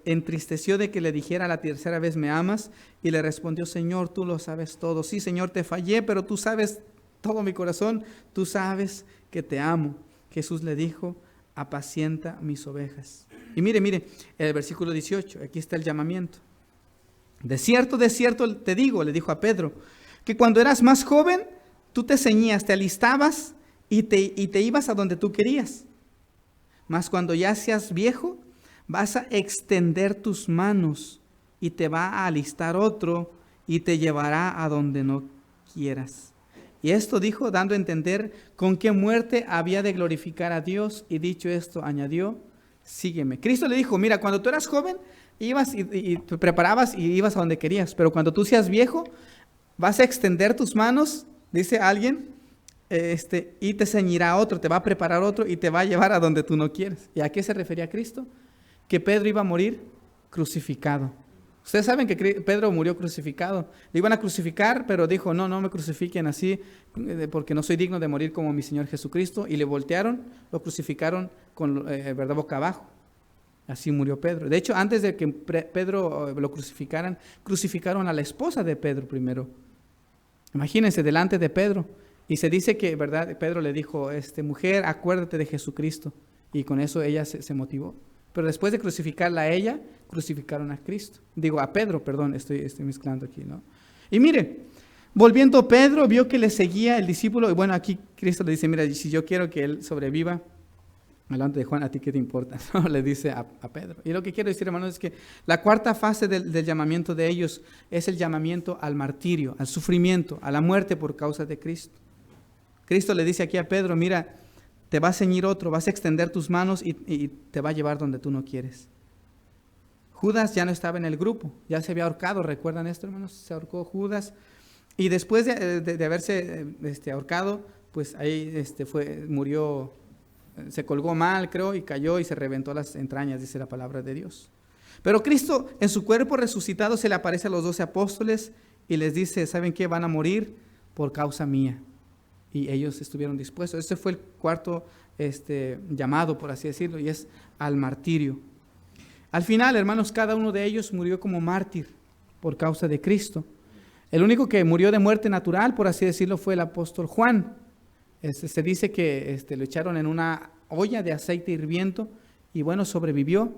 entristeció de que le dijera la tercera vez, ¿me amas? Y le respondió, Señor, tú lo sabes todo. Sí, Señor, te fallé, pero tú sabes todo mi corazón. Tú sabes que te amo. Jesús le dijo, apacienta mis ovejas. Y mire, el versículo 18, aquí está el llamamiento. De cierto te digo, le dijo a Pedro, que cuando eras más joven, tú te ceñías, te alistabas y te ibas a donde tú querías. Mas cuando ya seas viejo, vas a extender tus manos y te va a alistar otro y te llevará a donde no quieras. Y esto dijo, dando a entender con qué muerte había de glorificar a Dios. Y dicho esto, añadió, sígueme. Cristo le dijo, mira, cuando tú eras joven, ibas y te preparabas y ibas a donde querías. Pero cuando tú seas viejo, vas a extender tus manos, dice alguien, y te ceñirá otro, te va a preparar otro y te va a llevar a donde tú no quieres. ¿Y a qué se refería Cristo? Que Pedro iba a morir crucificado. Ustedes saben que Pedro murió crucificado. Le iban a crucificar, pero dijo, no, no me crucifiquen así, porque no soy digno de morir como mi Señor Jesucristo. Y le voltearon, lo crucificaron con, ¿verdad?, boca abajo. Así murió Pedro. De hecho, antes de que Pedro lo crucificaran, crucificaron a la esposa de Pedro primero. Imagínense, delante de Pedro. Y se dice que, ¿verdad?, Pedro le dijo, mujer, acuérdate de Jesucristo. Y con eso ella se motivó. Pero después de crucificarla a ella, crucificaron a Cristo. Digo, a Pedro, perdón, estoy mezclando aquí, ¿no? Y mire, volviendo Pedro, vio que le seguía el discípulo. Y bueno, aquí Cristo le dice, mira, si yo quiero que él sobreviva, delante de Juan, ¿a ti qué te importa? ¿No? Le dice a Pedro. Y lo que quiero decir, hermanos, es que la cuarta fase del llamamiento de ellos es el llamamiento al martirio, al sufrimiento, a la muerte por causa de Cristo. Cristo le dice aquí a Pedro, mira, te va a ceñir otro, vas a extender tus manos y te va a llevar donde tú no quieres. Judas ya no estaba en el grupo, ya se había ahorcado, ¿recuerdan esto, hermanos? Se ahorcó Judas. Y después de haberse ahorcado, pues ahí murió, se colgó mal, creo, y cayó y se reventó las entrañas, dice la palabra de Dios. Pero Cristo, en su cuerpo resucitado, se le aparece a los 12 apóstoles y les dice, ¿saben qué? Van a morir por causa mía. Y ellos estuvieron dispuestos. Ese fue el cuarto llamado, por así decirlo, y es al martirio. Al final, hermanos, cada uno de ellos murió como mártir por causa de Cristo. El único que murió de muerte natural, por así decirlo, fue el apóstol Juan. Se dice que lo echaron en una olla de aceite hirviendo y bueno, sobrevivió.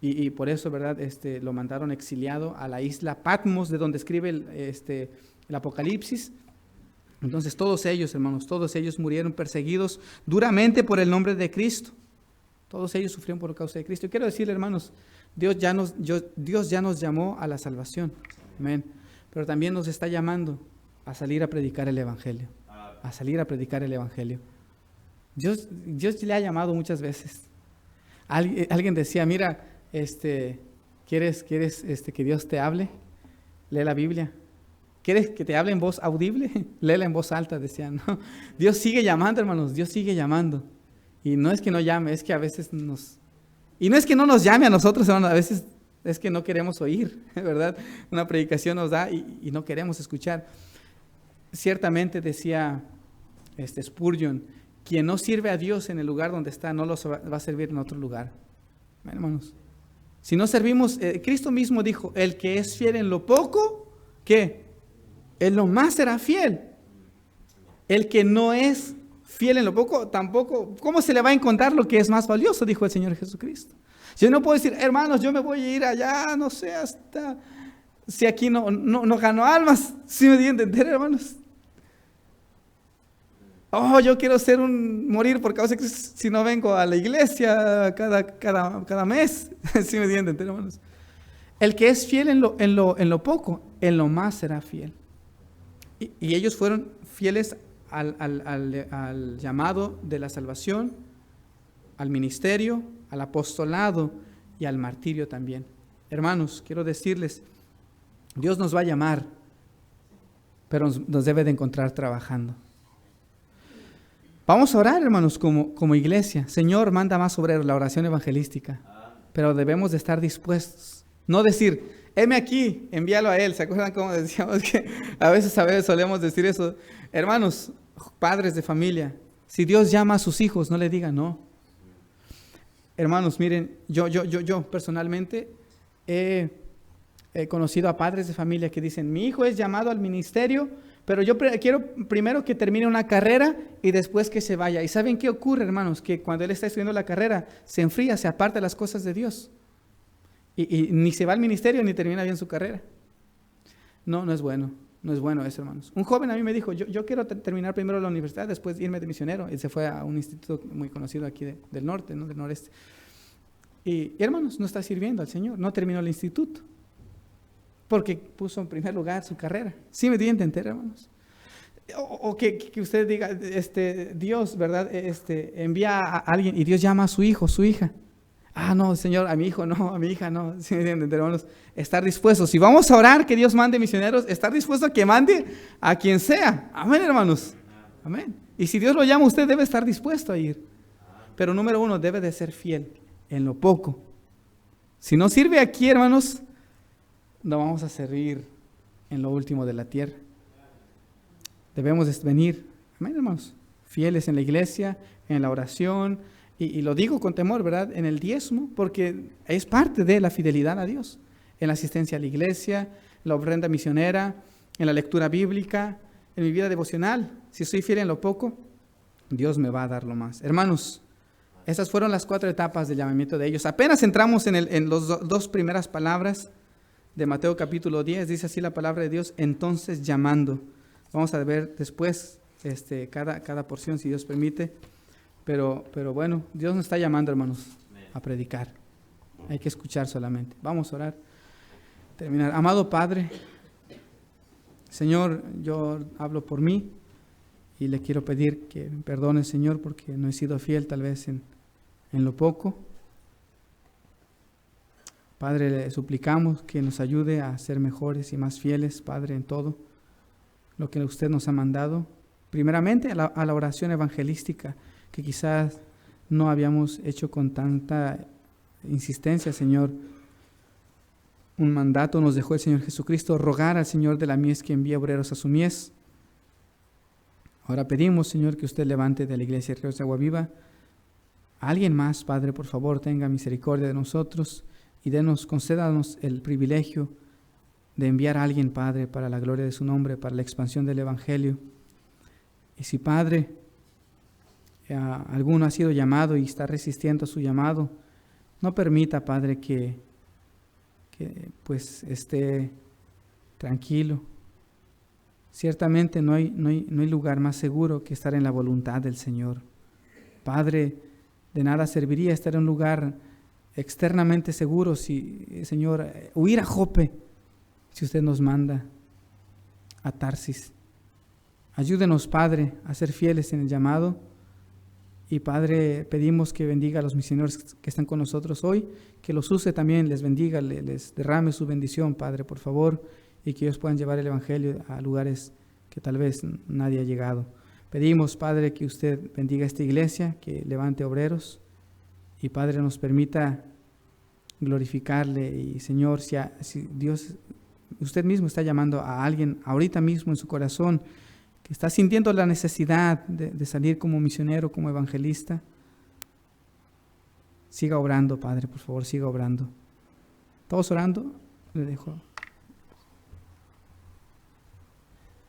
Y por eso, ¿verdad? Lo mandaron exiliado a la isla Patmos, de donde escribe el Apocalipsis. Entonces todos ellos, hermanos, todos ellos murieron perseguidos duramente por el nombre de Cristo. Todos ellos sufrieron por causa de Cristo. Y quiero decirle, hermanos, Dios ya nos llamó a la salvación. Amén. Pero también nos está llamando a salir a predicar el Evangelio. A salir a predicar el Evangelio. Dios le ha llamado muchas veces. Alguien decía, mira, ¿quieres que Dios te hable? Lee la Biblia. ¿Quieres que te hable en voz audible? Léela en voz alta, decían, ¿no? Dios sigue llamando, hermanos, Dios sigue llamando. Y no es que no llame, es que a veces y no es que no nos llame a nosotros, hermanos, a veces es que no queremos oír, ¿verdad? Una predicación nos da y no queremos escuchar. Ciertamente decía Spurgeon, quien no sirve a Dios en el lugar donde está, no lo va a servir en otro lugar. Hermanos, si no servimos, Cristo mismo dijo, el que es fiel en lo poco, ¿qué? En lo más será fiel. El que no es fiel en lo poco, tampoco, ¿cómo se le va a encontrar lo que es más valioso? Dijo el Señor Jesucristo. Yo no puedo decir, hermanos, yo me voy a ir allá, no sé, hasta, si aquí no gano almas, ¿sí me di a entender, hermanos? Oh, yo quiero morir por causa de Cristo si no vengo a la iglesia cada mes, ¿sí me di a entender, hermanos? El que es fiel en lo poco, en lo más será fiel. Y ellos fueron fieles al llamado de la salvación, al ministerio, al apostolado y al martirio también. Hermanos, quiero decirles, Dios nos va a llamar, pero nos debe de encontrar trabajando. Vamos a orar, hermanos, como iglesia. Señor, manda más sobre la oración evangelística, pero debemos de estar dispuestos. No decir, heme aquí, envíalo a él. ¿Se acuerdan cómo decíamos que a veces solemos decir eso? Hermanos, padres de familia, si Dios llama a sus hijos, no le digan no. Hermanos, miren, yo personalmente he conocido a padres de familia que dicen, mi hijo es llamado al ministerio, pero yo quiero primero que termine una carrera y después que se vaya. ¿Y saben qué ocurre, hermanos? Que cuando él está estudiando la carrera, se enfría, se aparta de las cosas de Dios. Y ni se va al ministerio ni termina bien su carrera. No es bueno. No es bueno eso, hermanos. Un joven a mí me dijo, yo quiero terminar primero la universidad, después irme de misionero. Él se fue a un instituto muy conocido aquí del norte, ¿no? Del noreste. Y hermanos, no está sirviendo al Señor. No terminó el instituto. Porque puso en primer lugar su carrera. ¿Sí me di a entender, hermanos? O que usted diga, Dios, ¿verdad? Envía a alguien y Dios llama a su hijo, su hija. Ah, no, Señor, a mi hijo no, a mi hija no. ¿Sí me entienden, hermanos? Estar dispuestos. Si vamos a orar que Dios mande misioneros, estar dispuesto a que mande a quien sea. Amén, hermanos. Amén. Y si Dios lo llama, usted debe estar dispuesto a ir. Pero número uno, debe de ser fiel en lo poco. Si no sirve aquí, hermanos, no vamos a servir en lo último de la tierra. Debemos de venir, amén, hermanos, fieles en la iglesia, en la oración, y lo digo con temor, ¿verdad? En el diezmo, porque es parte de la fidelidad a Dios. En la asistencia a la iglesia, en la ofrenda misionera, en la lectura bíblica, en mi vida devocional. Si soy fiel en lo poco, Dios me va a dar lo más. Hermanos, esas fueron las 4 etapas del llamamiento de ellos. Apenas entramos en las dos primeras palabras de Mateo capítulo 10. Dice así la palabra de Dios: entonces llamando. Vamos a ver después cada porción, si Dios permite. Pero bueno, Dios nos está llamando, hermanos, a predicar. Hay que escuchar solamente. Vamos a orar. Terminar. Amado Padre, Señor, yo hablo por mí y le quiero pedir que me perdone, Señor, porque no he sido fiel tal vez en lo poco. Padre, le suplicamos que nos ayude a ser mejores y más fieles, Padre, en todo lo que usted nos ha mandado. Primeramente a la oración evangelística, que quizás no habíamos hecho con tanta insistencia, Señor. Un mandato nos dejó el Señor Jesucristo: rogar al Señor de la mies que envíe obreros a su mies. Ahora pedimos, Señor, que usted levante de la iglesia de Ríos de Agua Viva a alguien más, Padre. Por favor, tenga misericordia de nosotros y concédanos el privilegio de enviar a alguien, Padre, para la gloria de su nombre, para la expansión del Evangelio. Y si, Padre, alguno ha sido llamado y está resistiendo a su llamado, no permita, Padre, que pues esté tranquilo. Ciertamente no hay lugar más seguro que estar en la voluntad del Señor. Padre, de nada serviría estar en un lugar externamente seguro si, Señor, huir a Jope, si usted nos manda a Tarsis. Ayúdenos, Padre, a ser fieles en el llamado. Y Padre, pedimos que bendiga a los misioneros que están con nosotros hoy, que los use también, les bendiga, les derrame su bendición, Padre, por favor, y que ellos puedan llevar el Evangelio a lugares que tal vez nadie ha llegado. Pedimos, Padre, que usted bendiga esta iglesia, que levante obreros, y Padre, nos permita glorificarle. Y Señor, si Dios, usted mismo está llamando a alguien ahorita mismo en su corazón, que está sintiendo la necesidad de salir como misionero, como evangelista, siga obrando, Padre, por favor, siga obrando. ¿Todos orando? Le dejo.